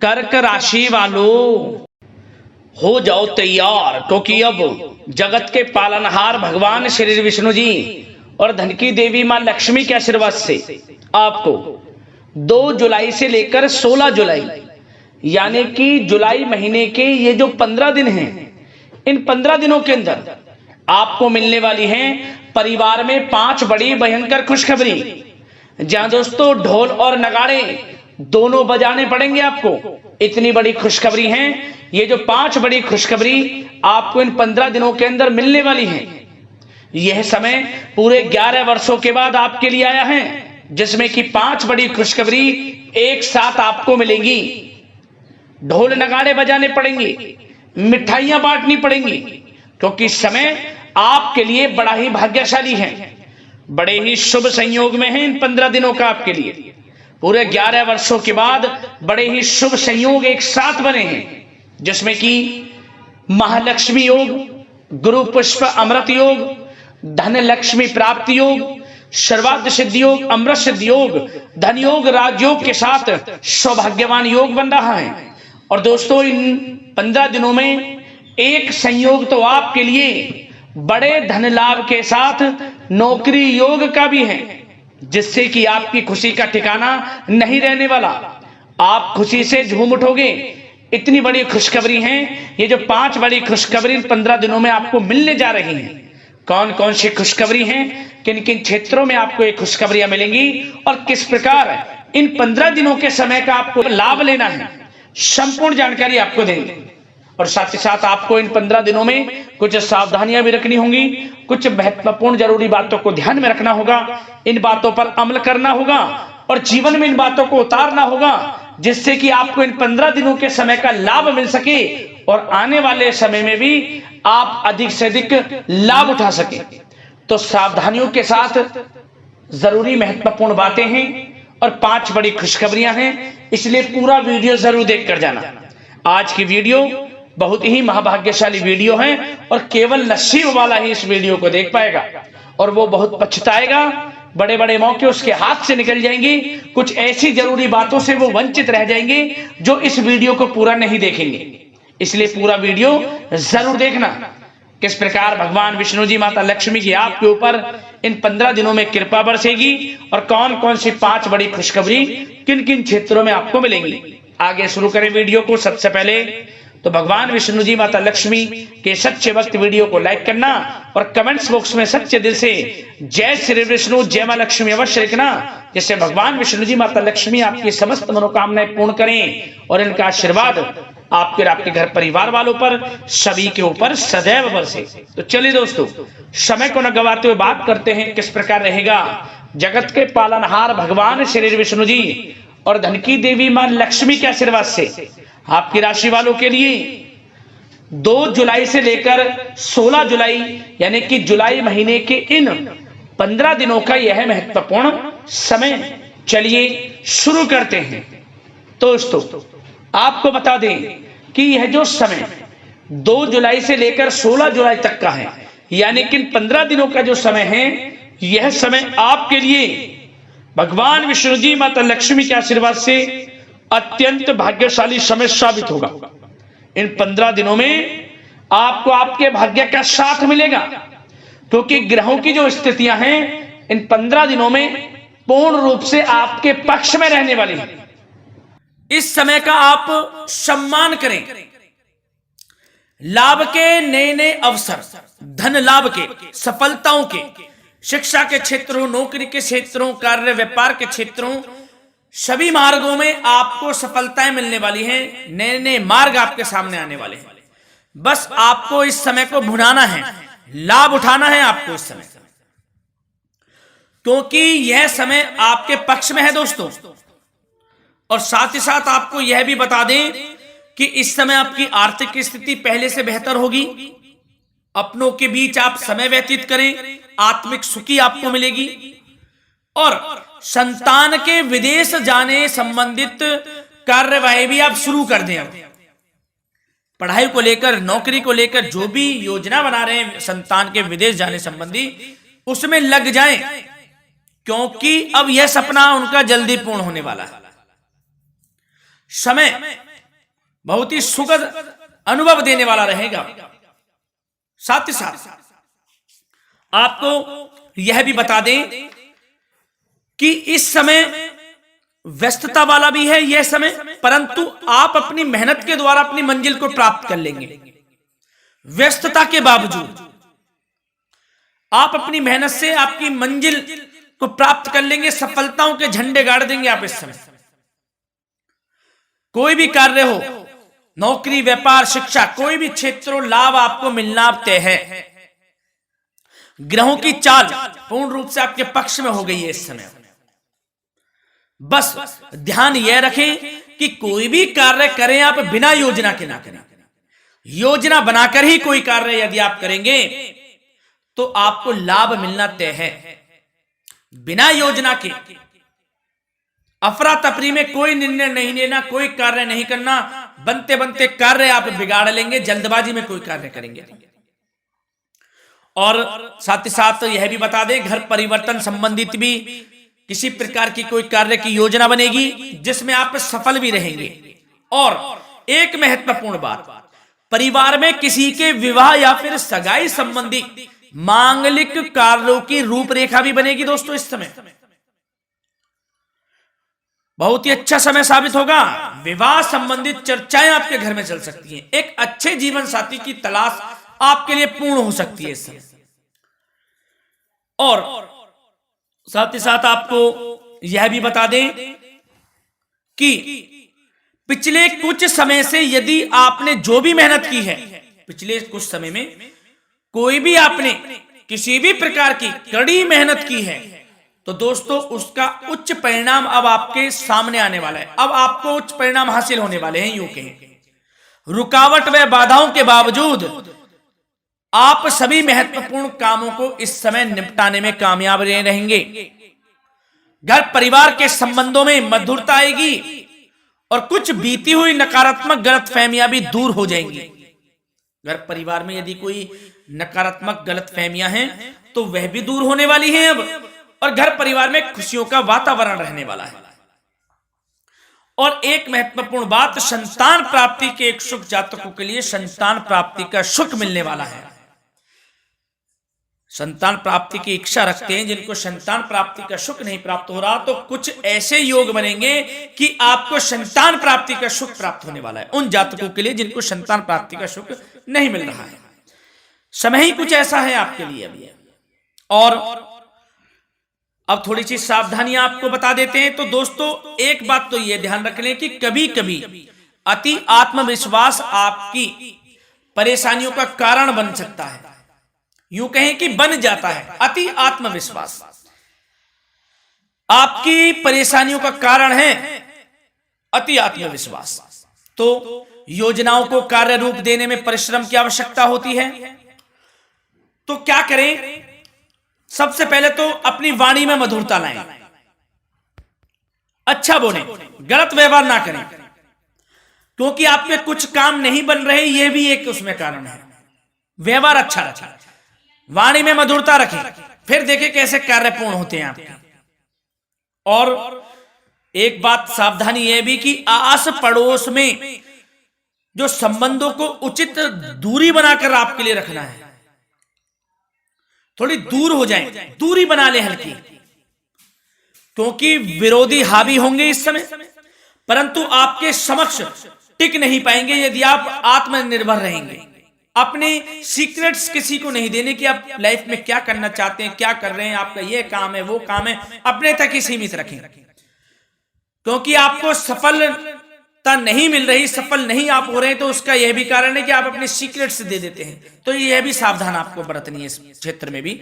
कर्क राशि वालों हो जाओ तैयार, क्योंकि अब जगत के पालनहार भगवान श्री विष्णु जी और धन की देवी मां लक्ष्मी के आशीर्वाद से आपको 2 जुलाई से लेकर 16 जुलाई यानी कि जुलाई महीने के ये जो 15 दिन हैं, इन 15 दिनों के अंदर आपको मिलने वाली हैं परिवार में 5 बड़ी भयंकर खुशखबरी। जहां दोस्तों ढोल और नगाड़े दोनों बजाने पड़ेंगे आपको। इतनी बड़ी खुशखबरी हैं। ये जो 5 बड़ी खुशखबरी आपको इन 15 दिनों के अंदर मिलने वाली हैं, यह समय पूरे 11 वर्षों के बाद आपके लिए आया है, जिसमें कि 5 बड़ी खुशखबरी एक साथ आपको मिलेंगी। ढोल नगाड़े बजाने पड़ेंगे, मिठाइयां बांटनी पड़ेंगी, क्योंकि समय आपके लिए बड़ा ही भाग्यशाली है, बड़े ही शुभ संयोग में है इन 15 दिनों का आपके लिए। पूरे 11 वर्षों के बाद बड़े ही शुभ संयोग एक साथ बने हैं, जिसमें कि महालक्ष्मी योग, गुरु पुष्प अमृत योग, धन लक्ष्मी प्राप्ति योग, सर्वार्थ सिद्धि योग, अमृत सिद्धि योग, धन योग, राजयोग के साथ सौभाग्यवान योग बन रहा है। और दोस्तों इन 15 दिनों में एक संयोग तो आपके लिए बड़े धन लाभ के साथ नौकरी योग का भी है, जिससे कि आपकी खुशी का ठिकाना नहीं रहने वाला। आप खुशी से झूम उठोगे। इतनी बड़ी खुशखबरी हैं। ये जो 5 बड़ी खुशखबरी इन 15 दिनों में आपको मिलने जा रही हैं, कौन कौन सी खुशखबरी हैं, किन किन क्षेत्रों में आपको ये खुशखबरियां मिलेंगी और किस प्रकार इन 15 दिनों के समय का आपको लाभ लेना है, संपूर्ण जानकारी आपको देंगे। और साथ ही साथ आपको इन 15 दिनों में कुछ सावधानियां भी रखनी होंगी, कुछ महत्वपूर्ण जरूरी बातों को ध्यान में रखना होगा, इन बातों पर अमल करना होगा और जीवन में इन बातों को उतारना होगा, जिससे कि आपको इन 15 दिनों के समय का लाभ मिल सके और आने वाले समय में भी आप अधिक से अधिक लाभ उठा सके। तो सावधानियों के साथ जरूरी महत्वपूर्ण बातें हैं और 5 बड़ी खुशखबरियां हैं, इसलिए पूरा वीडियो जरूर देखकर जाना। आज की वीडियो बहुत ही महाभाग्यशाली वीडियो है और केवल नसीब वाला ही इस वीडियो को देख पाएगा, और वो बहुत पछताएगा। बड़े बड़े मौके उसके हाथ से निकल जाएंगे, कुछ ऐसी जरूरी बातों से वो वंचित रह जाएंगे जो इस वीडियो को पूरा नहीं देखेंगे। इसलिए पूरा वीडियो जरूर देखना, किस प्रकार भगवान विष्णु जी माता लक्ष्मी की आपके ऊपर इन 15 दिनों में कृपा बरसेगी और कौन कौन सी 5 बड़ी खुशखबरी किन किन क्षेत्रों में आपको मिलेंगी। आगे शुरू करें वीडियो को। सबसे पहले तो भगवान विष्णु जी माता लक्ष्मी के सच्चे भक्त वीडियो को लाइक करना और कमेंट्स बॉक्स में सच्चे दिल से जय श्री विष्णु जय मां लक्ष्मी अवश्य लिखना, जिससे भगवान विष्णु जी माता लक्ष्मी आपकी समस्त मनोकामनाएं पूर्ण करें और इनका आशीर्वाद आपके और आपके घर परिवार वालों पर सभी के ऊपर सदैव बरसे। तो चलिए दोस्तों, समय को न गवाते हुए बात करते हैं किस प्रकार रहेगा जगत के पालनहार भगवान श्री विष्णु जी और धन की देवी मां लक्ष्मी के आशीर्वाद से आपकी राशि वालों के लिए 2 जुलाई से लेकर 16 जुलाई यानी कि जुलाई महीने के इन 15 दिनों का यह महत्वपूर्ण समय। चलिए शुरू करते हैं। दोस्तों आपको बता दें कि यह जो समय 2 जुलाई से लेकर 16 जुलाई तक का है, यानी कि 15 दिनों का जो समय है, यह समय आपके लिए भगवान विष्णु जी माता लक्ष्मी के आशीर्वाद से अत्यंत भाग्यशाली समय साबित होगा। इन 15 दिनों में आपको आपके भाग्य का साथ मिलेगा, क्योंकि ग्रहों की जो स्थितियां हैं इन 15 दिनों में पूर्ण रूप से आपके पक्ष में रहने वाली है। इस समय का आप सम्मान करें। लाभ के नए नए अवसर, धन लाभ के, सफलताओं के, शिक्षा के क्षेत्रों, नौकरी के क्षेत्रों, कार्य व्यापार के क्षेत्रों, सभी मार्गों में आपको सफलताएं मिलने वाली हैं। नए नए मार्ग आपके सामने आने वाले हैं। बस आपको इस समय को भुनाना है, लाभ उठाना है आपको इस समय, क्योंकि यह समय आपके पक्ष में है दोस्तों। और साथ ही साथ आपको यह भी बता दें कि इस समय आपकी आर्थिक स्थिति पहले से बेहतर होगी। अपनों के बीच आप समय व्यतीत करें, आत्मिक सुखी आपको मिलेगी। और संतान के विदेश जाने संबंधित कार्यवाही भी आप शुरू कर दें। पढ़ाई को लेकर, नौकरी को लेकर जो भी योजना बना रहे हैं संतान के विदेश जाने संबंधी, उसमें लग जाएं, क्योंकि अब यह सपना उनका जल्दी पूर्ण होने वाला है। समय बहुत ही सुखद अनुभव देने वाला रहेगा। साथ ही साथ आपको यह भी बता दें कि इस समय व्यस्तता वाला भी है यह समय, परंतु आप अपनी मेहनत के द्वारा अपनी मंजिल को प्राप्त कर लेंगे। व्यस्तता के बावजूद आप अपनी मेहनत से आपकी मंजिल को प्राप्त कर लेंगे, सफलताओं के झंडे गाड़ देंगे आप इस समय। कोई भी कार्य हो, नौकरी, व्यापार, शिक्षा, कोई भी क्षेत्र, लाभ आपको मिलना तय है। ग्रहों की चाल पूर्ण रूप से आपके पक्ष में हो गई है इस समय। बस ध्यान यह रखें कि कोई भी कार्य करें आप बिना योजना के ना करें। योजना बनाकर ही कोई कार्य यदि आप करेंगे तो आपको लाभ मिलना तय है। बिना योजना के अफरा तफरी में कोई निर्णय नहीं लेना, कोई कार्य नहीं करना। बनते बनते कार्य आप बिगाड़ लेंगे, जल्दबाजी में कोई कार्य करेंगे। और साथ ही साथ यह भी बता दें, घर परिवर्तन संबंधित भी किसी प्रकार की कोई कार्य की योजना बनेगी जिसमें आप सफल भी रहेंगे। और एक महत्वपूर्ण बात, परिवार में किसी के विवाह या फिर सगाई संबंधी मांगलिक कार्यों की रूपरेखा भी बनेगी दोस्तों। इस समय बहुत ही अच्छा समय साबित होगा। विवाह संबंधित चर्चाएं आपके घर में चल सकती हैं। एक अच्छे जीवन साथी की तलाश आपके लिए पूर्ण हो सकती है इस समय। और साथ ही साथ आपको यह भी बता दें कि पिछले कुछ समय से यदि आपने जो भी मेहनत की है, पिछले कुछ समय में कोई भी आपने किसी भी प्रकार की कड़ी मेहनत की है, तो दोस्तों उसका उच्च परिणाम अब आपके सामने आने वाला है। अब आपको उच्च परिणाम हासिल होने वाले हैं। यूं कहें रुकावट व बाधाओं के बावजूद आप सभी महत्वपूर्ण कामों को इस समय निपटाने में कामयाब रहेंगे। घर परिवार के संबंधों में मधुरता आएगी और कुछ बीती हुई नकारात्मक गलतफहमियां भी दूर हो जाएंगी। घर परिवार में यदि कोई नकारात्मक गलतफहमियां हैं तो वह भी दूर होने वाली हैं अब, और घर परिवार में खुशियों का वातावरण रहने वाला है। और एक महत्वपूर्ण बात, संतान प्राप्ति के इच्छुक जातकों के लिए संतान प्राप्ति का सुख मिलने वाला है। संतान प्राप्ति की इच्छा रखते हैं जिनको संतान प्राप्ति का सुख नहीं प्राप्त हो रहा, तो कुछ ऐसे योग बनेंगे कि आपको संतान प्राप्ति का सुख प्राप्त होने वाला है। उन जातकों के लिए जिनको संतान प्राप्ति का सुख नहीं मिल रहा है, समय ही कुछ ऐसा है आपके लिए अभी। और अब थोड़ी सी सावधानियां आपको बता देते हैं। तो दोस्तों एक बात तो यह ध्यान रख लें कि कभी कभी अति आत्मविश्वास आपकी परेशानियों का कारण बन सकता है। यूं कहें कि बन जाता है। अति आत्मविश्वास आपकी परेशानियों का कारण है। अति आत्मविश्वास तो योजनाओं को कार्य रूप देने में परिश्रम की आवश्यकता होती है। तो क्या करें? सबसे पहले तो अपनी वाणी में मधुरता लाएं, अच्छा बोलें, गलत व्यवहार ना करें, क्योंकि आप में कुछ काम नहीं बन रहे, यह भी एक उसमें कारण है। व्यवहार अच्छा रखें, वाणी में मधुरता रखें, फिर देखें कैसे कार्य पूर्ण होते हैं आपके। और एक बात सावधानी यह भी कि आस पड़ोस में जो संबंधों को उचित दूरी बनाकर आपके लिए रखना है। थोड़ी दूर हो जाएं, दूरी बना ले हल्की, क्योंकि विरोधी हावी होंगे इस समय, परंतु आपके समक्ष टिक नहीं पाएंगे यदि आप आत्मनिर्भर रहेंगे। अपने सीक्रेट्स किसी को नहीं देने कि आप लाइफ में क्या करना चाहते हैं, क्या कर रहे हैं, आपका ये काम है, वो काम है, अपने तक ही सीमित रखें। क्योंकि आपको सफलता नहीं मिल रही, सफल नहीं आप हो रहे हैं, तो उसका यह भी कारण है कि आप अपने सीक्रेट्स दे देते हैं। तो यह भी सावधान आपको बरतनी है। इस क्षेत्र में भी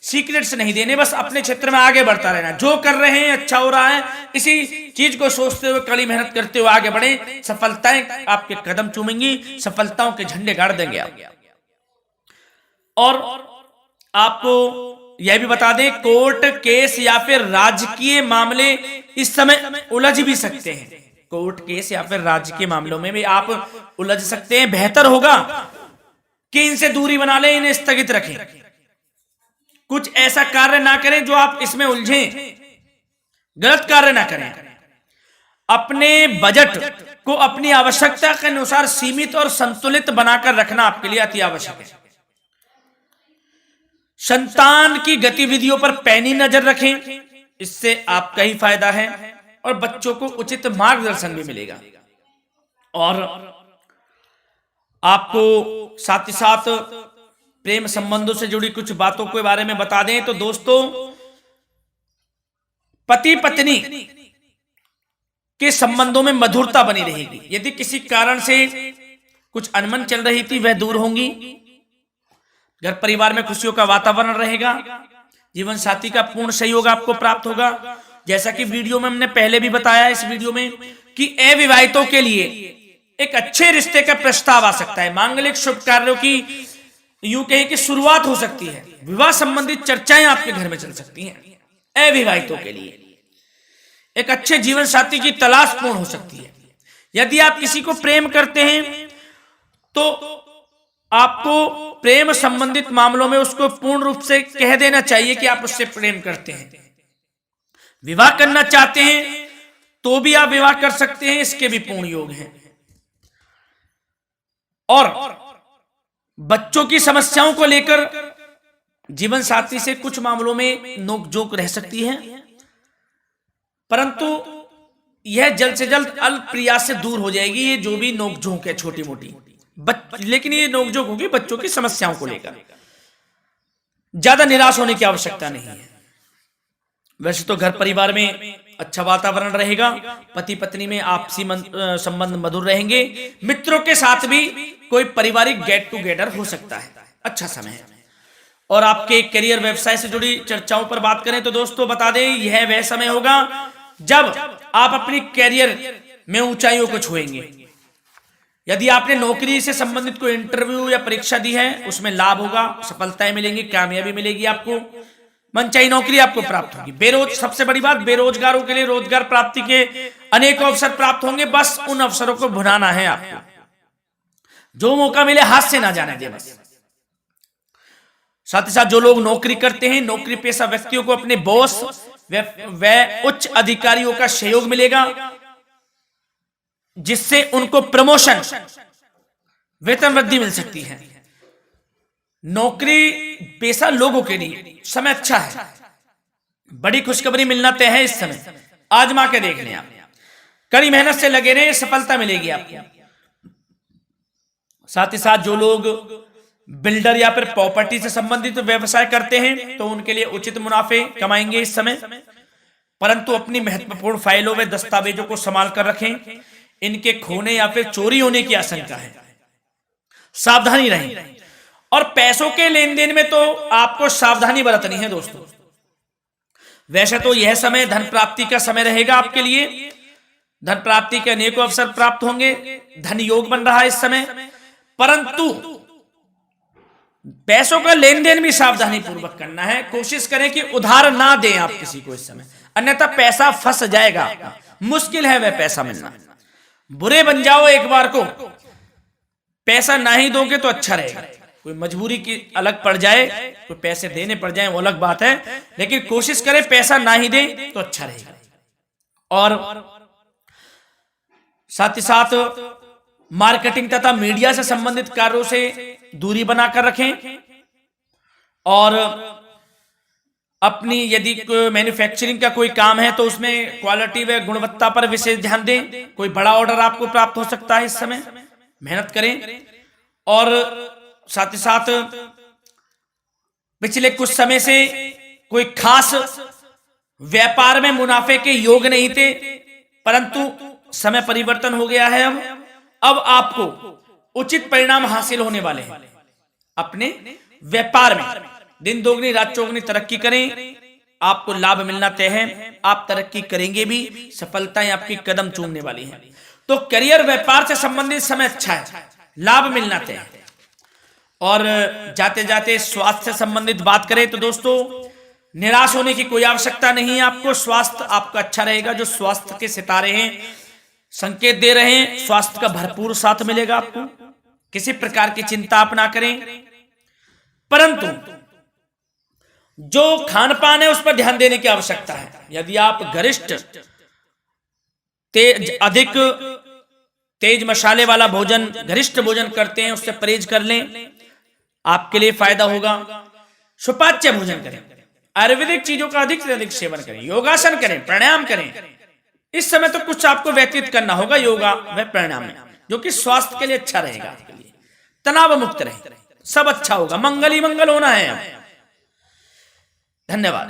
सीक्रेट्स नहीं देने, बस अपने क्षेत्र में आगे बढ़ता रहना। जो कर रहे हैं अच्छा हो रहा है, इसी चीज को सोचते हुए कड़ी मेहनत करते हुए आगे बढ़े। सफलताएं आपके कदम चूमेंगी, सफलताओं के झंडे गाड़ देंगे आप। और आपको यह भी बता दें, कोर्ट केस या फिर राजकीय मामले इस समय उलझ भी सकते हैं। कोर्ट केस या फिर राजकीय मामलों में भी आप उलझ सकते हैं। बेहतर होगा कि इनसे दूरी बना लें, इन्हें स्थगित रखें, कुछ ऐसा कार्य ना करें जो आप इसमें उलझें, गलत कार्य ना करें। अपने बजट को अपनी आवश्यकता के अनुसार सीमित और संतुलित बनाकर रखना आपके लिए अति आवश्यक है। संतान की गतिविधियों पर पैनी नजर रखें, इससे आपका ही फायदा है और बच्चों को उचित मार्गदर्शन भी मिलेगा। और आपको साथ ही साथ प्रेम संबंधों से जुड़ी कुछ बातों के बारे में बता दें तो दोस्तों, पति पत्नी के संबंधों में मधुरता बनी रहेगी। यदि किसी कारण से कुछ अनबन चल रही थी वह दूर होंगी। घर परिवार में खुशियों का वातावरण रहेगा। जीवन साथी का पूर्ण सहयोग आपको प्राप्त होगा। जैसा कि वीडियो में हमने पहले भी बताया इस वीडियो में कि अविवाहितों के लिए एक अच्छे रिश्ते का प्रस्ताव आ सकता है। मांगलिक शुभ कार्यों की यूं कहें कि शुरुआत हो सकती है। विवाह संबंधित चर्चाएं आपके घर में चल सकती हैं। अविवाहितों के लिए एक अच्छे जीवन साथी की तलाश पूर्ण हो सकती है। यदि आप किसी को प्रेम करते हैं तो आपको प्रेम संबंधित मामलों में उसको पूर्ण रूप से कह देना चाहिए कि आप उससे प्रेम करते हैं। विवाह करना चाहते हैं तो भी आप विवाह कर सकते हैं, इसके भी पूर्ण योग हैं। और बच्चों की समस्याओं को लेकर जीवन साथी से कुछ मामलों में नोकझोंक रह सकती है, परंतु यह जल्द से जल्द अल्प प्रयास से दूर हो जाएगी। ये जो भी नोकझोंक है छोटी मोटी, लेकिन ये नोकझोंक होगी बच्चों की समस्याओं को लेकर। ज्यादा निराश होने की आवश्यकता नहीं है। वैसे तो घर परिवार में अच्छा वातावरण रहेगा। पति पत्नी में आपसी संबंध मधुर रहेंगे। मित्रों के साथ भी कोई पारिवारिक गेट टुगेदर हो सकता है। अच्छा समय है। और आपके करियर व्यवसाय से जुड़ी चर्चाओं पर बात करें तो दोस्तों बता दें, यह वह समय होगा जब आप अपनी करियर में ऊंचाइयों को छुएंगे। यदि आपने नौकरी से संबंधित कोई इंटरव्यू या परीक्षा दी है उसमें लाभ होगा, सफलताएं मिलेंगी, कामयाबी मिलेगी। आपको मनचाही नौकरी आपको प्राप्त होगी। सबसे बड़ी बात, बेरोजगारों के लिए रोजगार प्राप्ति के अनेक अवसर प्राप्त होंगे। बस उन अवसरों को भुनाना है आपको। जो मौका मिले हाथ से ना जाने दे बस। साथ ही साथ जो लोग नौकरी करते हैं, नौकरी पेशा व्यक्तियों को अपने बॉस व उच्च अधिकारियों का सहयोग मिलेगा, जिससे उनको प्रमोशन, वेतन वृद्धि मिल सकती है। नौकरी पेशा लोगों के लिए समय अच्छा है। बड़ी खुशखबरी मिलना तय है इस समय। आजमा के देख लें आप। कड़ी मेहनत से लगे रहे, सफलता मिलेगी आपको। साथ ही साथ जो लोग बिल्डर या फिर प्रॉपर्टी से संबंधित व्यवसाय करते हैं तो उनके लिए उचित मुनाफे कमाएंगे इस समय, परंतु अपनी महत्वपूर्ण फाइलों व दस्तावेजों को संभाल कर रखें। इनके खोने या फिर चोरी होने की आशंका है, सावधानी रहें। और पैसों के लेन देन में तो आपको सावधानी बरतनी है दोस्तों। वैसे तो यह समय धन प्राप्ति का समय रहेगा आपके लिए। धन प्राप्ति के अनेकों अवसर प्राप्त होंगे। धन योग बन रहा है इस समय, परंतु पैसों का लेन देन भी सावधानी पूर्वक करना है। कोशिश करें कि उधार ना दें आप किसी को इस समय, अन्यथा पैसा फंस जाएगा। मुश्किल है वह पैसा मिलना। बुरे बन जाओ एक बार को, पैसा ना ही दोगे तो अच्छा रहेगा। कोई मजबूरी की अलग पड़ जाए, कोई पैसे देने पड़ जाए वो अलग बात है, लेकिन कोशिश करें पैसा ना ही दें तो अच्छा रहेगा। और साथ ही साथ मार्केटिंग तथा मीडिया से संबंधित कार्यों से दूरी बनाकर रखें। और अपनी यदि मैन्युफैक्चरिंग का कोई काम है तो उसमें क्वालिटी व गुणवत्ता पर विशेष ध्यान दें। कोई बड़ा ऑर्डर आपको प्राप्त हो सकता है इस समय, मेहनत करें। और साथ ही साथ पिछले कुछ समय से कोई खास व्यापार में मुनाफे के योग नहीं थे, परंतु समय परिवर्तन हो गया है। अब आपको उचित परिणाम हासिल होने वाले हैं। अपने व्यापार में दिन दोगुनी रात चौगुनी तरक्की करें। आपको लाभ मिलना तय है। आप तरक्की करेंगे भी, सफलताएं आपकी कदम चूमने वाली हैं। तो करियर व्यापार से संबंधित समय अच्छा है, लाभ मिलना तय है। और जाते जाते स्वास्थ्य से संबंधित बात करें तो दोस्तों निराश होने की कोई आवश्यकता नहीं है। आपको स्वास्थ्य आपका अच्छा रहेगा। जो स्वास्थ्य के सितारे हैं संकेत दे रहे हैं, स्वास्थ्य का भरपूर साथ मिलेगा आपको। किसी प्रकार की चिंता आप ना करें, परंतु जो खान पान है उस पर ध्यान देने की आवश्यकता है। यदि आप गरिष्ठ तेज अधिक तेज मसाले वाला भोजन, गरिष्ठ भोजन करते हैं उससे परहेज कर लें, आपके लिए फायदा होगा। सुपाच्य भोजन करें, आयुर्वेदिक चीजों का अधिक से अधिक सेवन करें, योगासन करें, प्राणायाम करें। इस समय तो कुछ आपको व्यतीत करना होगा योगा व प्राणायाम में, जो कि स्वास्थ्य के लिए अच्छा रहेगा, आपके लिए तनाव मुक्त रहे, सब अच्छा होगा, मंगल ही मंगल होना है। धन्यवाद।